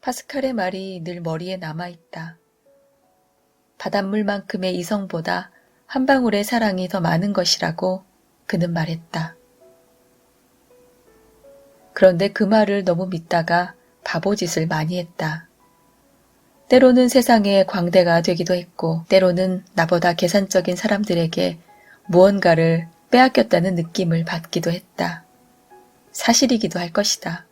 파스칼의 말이 늘 머리에 남아있다. 바닷물만큼의 이성보다 한 방울의 사랑이 더 많은 것이라고 그는 말했다. 그런데 그 말을 너무 믿다가 바보짓을 많이 했다. 때로는 세상의 광대가 되기도 했고, 때로는 나보다 계산적인 사람들에게 무언가를 빼앗겼다는 느낌을 받기도 했다. 사실이기도 할 것이다.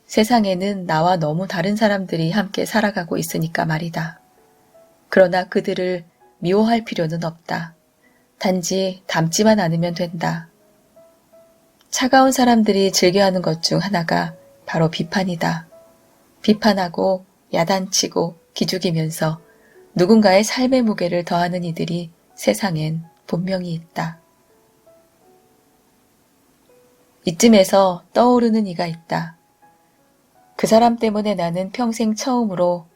세상에는 나와 너무 다른 사람들이 함께 살아가고 있으니까 말이다. 그러나 그들을 미워할 필요는 없다. 단지 닮지만 않으면 된다. 차가운 사람들이 즐겨하는 것 중 하나가 바로 비판이다. 비판하고 야단치고 기죽이면서 누군가의 삶의 무게를 더하는 이들이 세상엔 분명히 있다. 이쯤에서 떠오르는 이가 있다. 그 사람 때문에 나는 평생 처음으로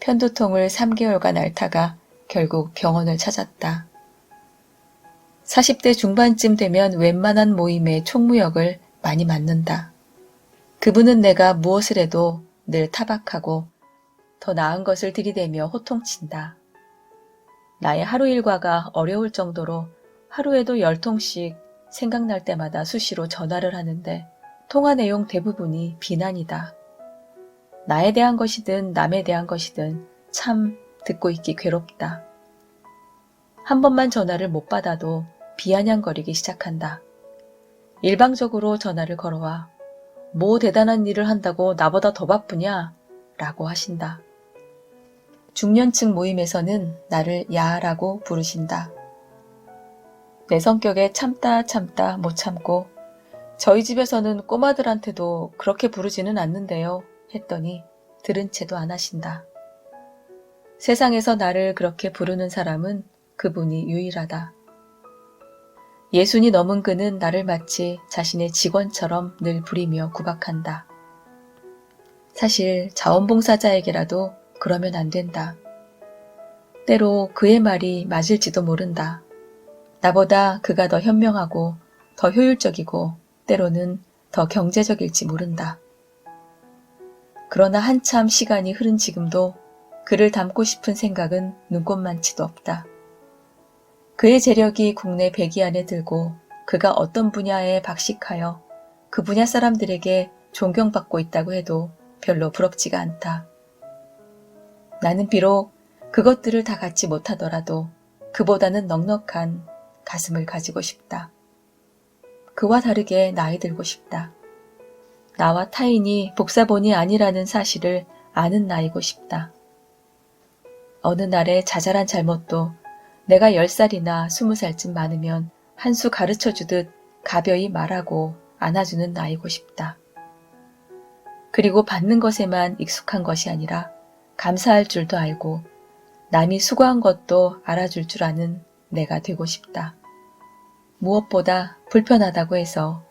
편두통을 3개월간 앓다가 결국 병원을 찾았다. 40대 중반쯤 되면 웬만한 모임에 총무역을 많이 맡는다. 그분은 내가 무엇을 해도 늘 타박하고 더 나은 것을 들이대며 호통친다. 나의 하루 일과가 어려울 정도로 하루에도 10통씩 생각날 때마다 수시로 전화를 하는데 통화 내용 대부분이 비난이다. 나에 대한 것이든 남에 대한 것이든 참 듣고 있기 괴롭다. 한 번만 전화를 못 받아도 비아냥거리기 시작한다. 일방적으로 전화를 걸어와 뭐 대단한 일을 한다고 나보다 더 바쁘냐? 라고 하신다. 중년층 모임에서는 나를 야라고 부르신다. 내 성격에 참다 못 참고 저희 집에서는 꼬마들한테도 그렇게 부르지는 않는데요 했더니 들은 채도 안 하신다. 세상에서 나를 그렇게 부르는 사람은 그분이 유일하다. 60이 넘은 그는 나를 마치 자신의 직원처럼 늘 부리며 구박한다. 사실 자원봉사자에게라도 그러면 안 된다. 때로 그의 말이 맞을지도 모른다. 나보다 그가 더 현명하고 더 효율적이고 때로는 더 경제적일지 모른다. 그러나 한참 시간이 흐른 지금도 그를 닮고 싶은 생각은 눈꼽만치도 없다. 그의 재력이 국내 100위 안에 들고 그가 어떤 분야에 박식하여 그 분야 사람들에게 존경받고 있다고 해도 별로 부럽지가 않다. 나는 비록 그것들을 다 갖지 못하더라도 그보다는 넉넉한 가슴을 가지고 싶다. 그와 다르게 나이 들고 싶다. 나와 타인이 복사본이 아니라는 사실을 아는 나이고 싶다. 어느 날의 자잘한 잘못도 내가 10살이나 20살쯤 많으면 한 수 가르쳐주듯 가벼이 말하고 안아주는 나이고 싶다. 그리고 받는 것에만 익숙한 것이 아니라 감사할 줄도 알고 남이 수고한 것도 알아줄 줄 아는 내가 되고 싶다. 무엇보다 불편하다고 해서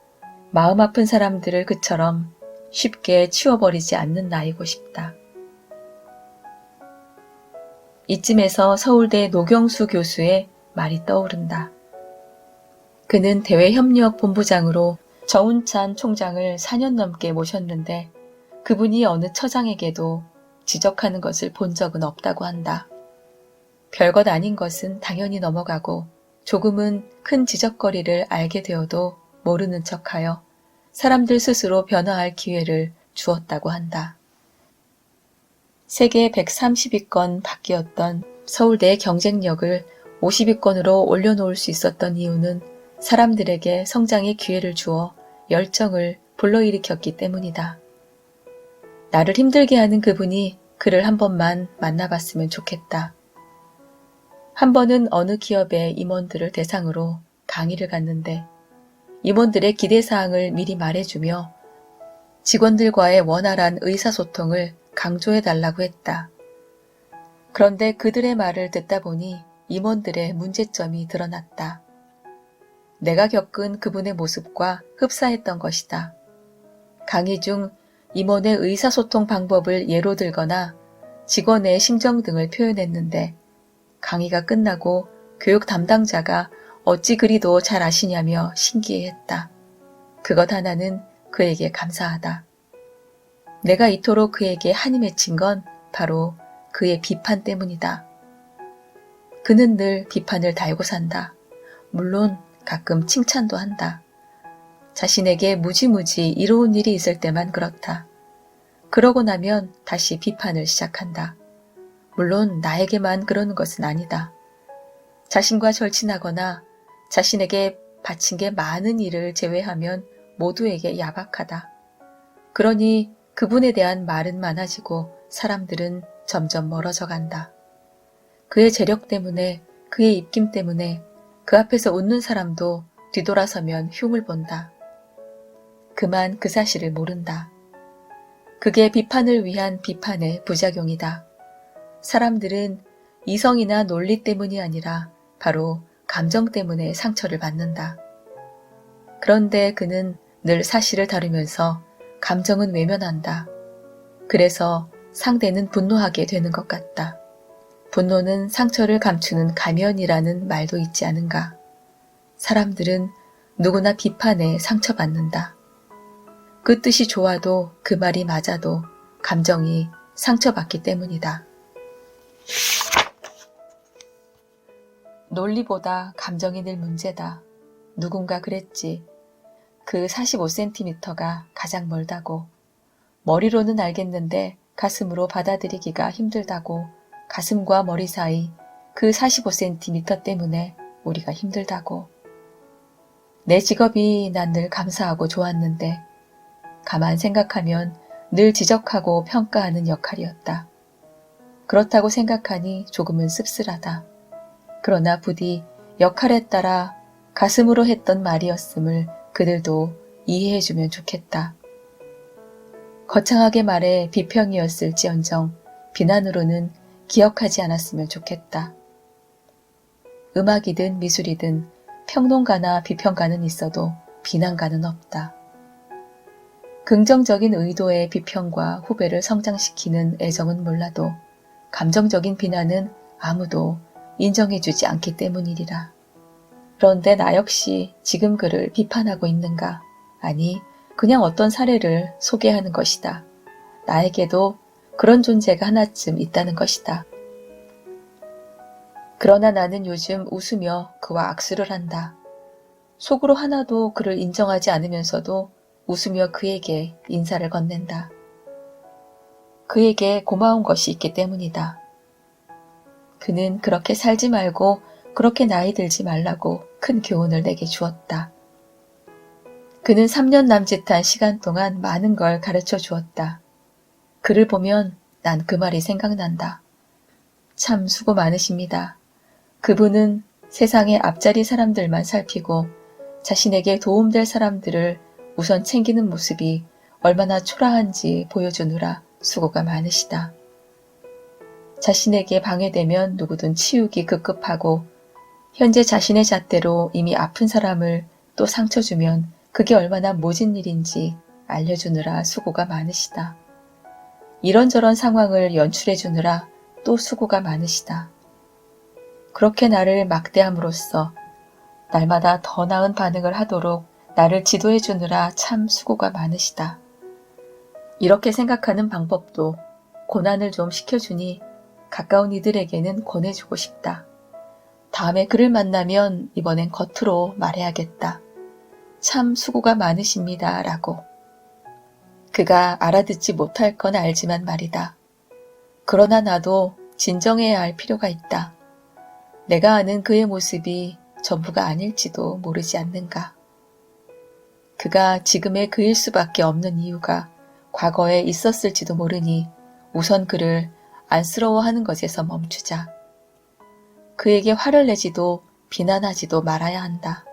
마음 아픈 사람들을 그처럼 쉽게 치워버리지 않는 나이고 싶다. 이쯤에서 서울대 노경수 교수의 말이 떠오른다. 그는 대외협력본부장으로 정운찬 총장을 4년 넘게 모셨는데 그분이 어느 처장에게도 지적하는 것을 본 적은 없다고 한다. 별것 아닌 것은 당연히 넘어가고 조금은 큰 지적거리를 알게 되어도 모르는 척하여 사람들 스스로 변화할 기회를 주었다고 한다. 세계 130위권 밖이었던 서울대의 경쟁력을 50위권으로 올려놓을 수 있었던 이유는 사람들에게 성장의 기회를 주어 열정을 불러일으켰기 때문이다. 나를 힘들게 하는 그분이 그를 한 번만 만나봤으면 좋겠다. 한 번은 어느 기업의 임원들을 대상으로 강의를 갔는데 임원들의 기대사항을 미리 말해주며 직원들과의 원활한 의사소통을 강조해달라고 했다. 그런데 그들의 말을 듣다 보니 임원들의 문제점이 드러났다. 내가 겪은 그분의 모습과 흡사했던 것이다. 강의 중 임원의 의사소통 방법을 예로 들거나 직원의 심정 등을 표현했는데 강의가 끝나고 교육 담당자가 어찌 그리도 잘 아시냐며 신기해했다. 그것 하나는 그에게 감사하다. 내가 이토록 그에게 한이 맺힌 건 바로 그의 비판 때문이다. 그는 늘 비판을 달고 산다. 물론 가끔 칭찬도 한다. 자신에게 무지무지 이로운 일이 있을 때만 그렇다. 그러고 나면 다시 비판을 시작한다. 물론 나에게만 그러는 것은 아니다. 자신과 절친하거나 자신에게 바친 게 많은 일을 제외하면 모두에게 야박하다. 그러니 그분에 대한 말은 많아지고 사람들은 점점 멀어져 간다. 그의 재력 때문에, 그의 입김 때문에 그 앞에서 웃는 사람도 뒤돌아서면 흉을 본다. 그만 그 사실을 모른다. 그게 비판을 위한 비판의 부작용이다. 사람들은 이성이나 논리 때문이 아니라 바로 감정 때문에 상처를 받는다. 그런데 그는 늘 사실을 다루면서 감정은 외면한다. 그래서 상대는 분노하게 되는 것 같다. 분노는 상처를 감추는 가면이라는 말도 있지 않은가. 사람들은 누구나 비판에 상처받는다. 그 뜻이 좋아도 그 말이 맞아도 감정이 상처받기 때문이다. 논리보다 감정이 늘 문제다. 누군가 그랬지. 그 45cm가 가장 멀다고. 머리로는 알겠는데 가슴으로 받아들이기가 힘들다고. 가슴과 머리 사이 그 45cm 때문에 우리가 힘들다고. 내 직업이 난 늘 감사하고 좋았는데 가만 생각하면 늘 지적하고 평가하는 역할이었다. 그렇다고 생각하니 조금은 씁쓸하다. 그러나 부디 역할에 따라 가슴으로 했던 말이었음을 그들도 이해해주면 좋겠다. 거창하게 말해 비평이었을지언정 비난으로는 기억하지 않았으면 좋겠다. 음악이든 미술이든 평론가나 비평가는 있어도 비난가는 없다. 긍정적인 의도의 비평과 후배를 성장시키는 애정은 몰라도 감정적인 비난은 아무도 인정해주지 않기 때문이리라. 그런데 나 역시 지금 그를 비판하고 있는가? 아니, 그냥 어떤 사례를 소개하는 것이다. 나에게도 그런 존재가 하나쯤 있다는 것이다. 그러나 나는 요즘 웃으며 그와 악수를 한다. 속으로 하나도 그를 인정하지 않으면서도 웃으며 그에게 인사를 건넨다. 그에게 고마운 것이 있기 때문이다. 그는 그렇게 살지 말고 그렇게 나이 들지 말라고 큰 교훈을 내게 주었다. 그는 3년 남짓한 시간 동안 많은 걸 가르쳐 주었다. 그를 보면 난 그 말이 생각난다. 참 수고 많으십니다. 그분은 세상의 앞자리 사람들만 살피고 자신에게 도움될 사람들을 우선 챙기는 모습이 얼마나 초라한지 보여주느라 수고가 많으시다. 자신에게 방해되면 누구든 치우기 급급하고 현재 자신의 잣대로 이미 아픈 사람을 또 상처 주면 그게 얼마나 모진 일인지 알려주느라 수고가 많으시다. 이런저런 상황을 연출해 주느라 또 수고가 많으시다. 그렇게 나를 막대함으로써 날마다 더 나은 반응을 하도록 나를 지도해 주느라 참 수고가 많으시다. 이렇게 생각하는 방법도 고난을 좀 시켜주니 가까운 이들에게는 권해주고 싶다. 다음에 그를 만나면 이번엔 겉으로 말해야겠다. 참 수고가 많으십니다. 라고. 그가 알아듣지 못할 건 알지만 말이다. 그러나 나도 진정해야 할 필요가 있다. 내가 아는 그의 모습이 전부가 아닐지도 모르지 않는가. 그가 지금의 그일 수밖에 없는 이유가 과거에 있었을지도 모르니 우선 그를 안쓰러워하는 것에서 멈추자. 그에게 화를 내지도 비난하지도 말아야 한다.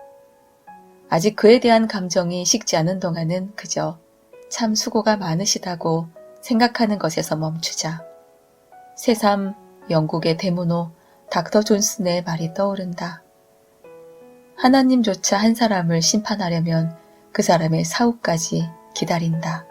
아직 그에 대한 감정이 식지 않은 동안은 그저 참 수고가 많으시다고 생각하는 것에서 멈추자. 새삼 영국의 대문호 닥터 존슨의 말이 떠오른다. 하나님조차 한 사람을 심판하려면 그 사람의 사후까지 기다린다.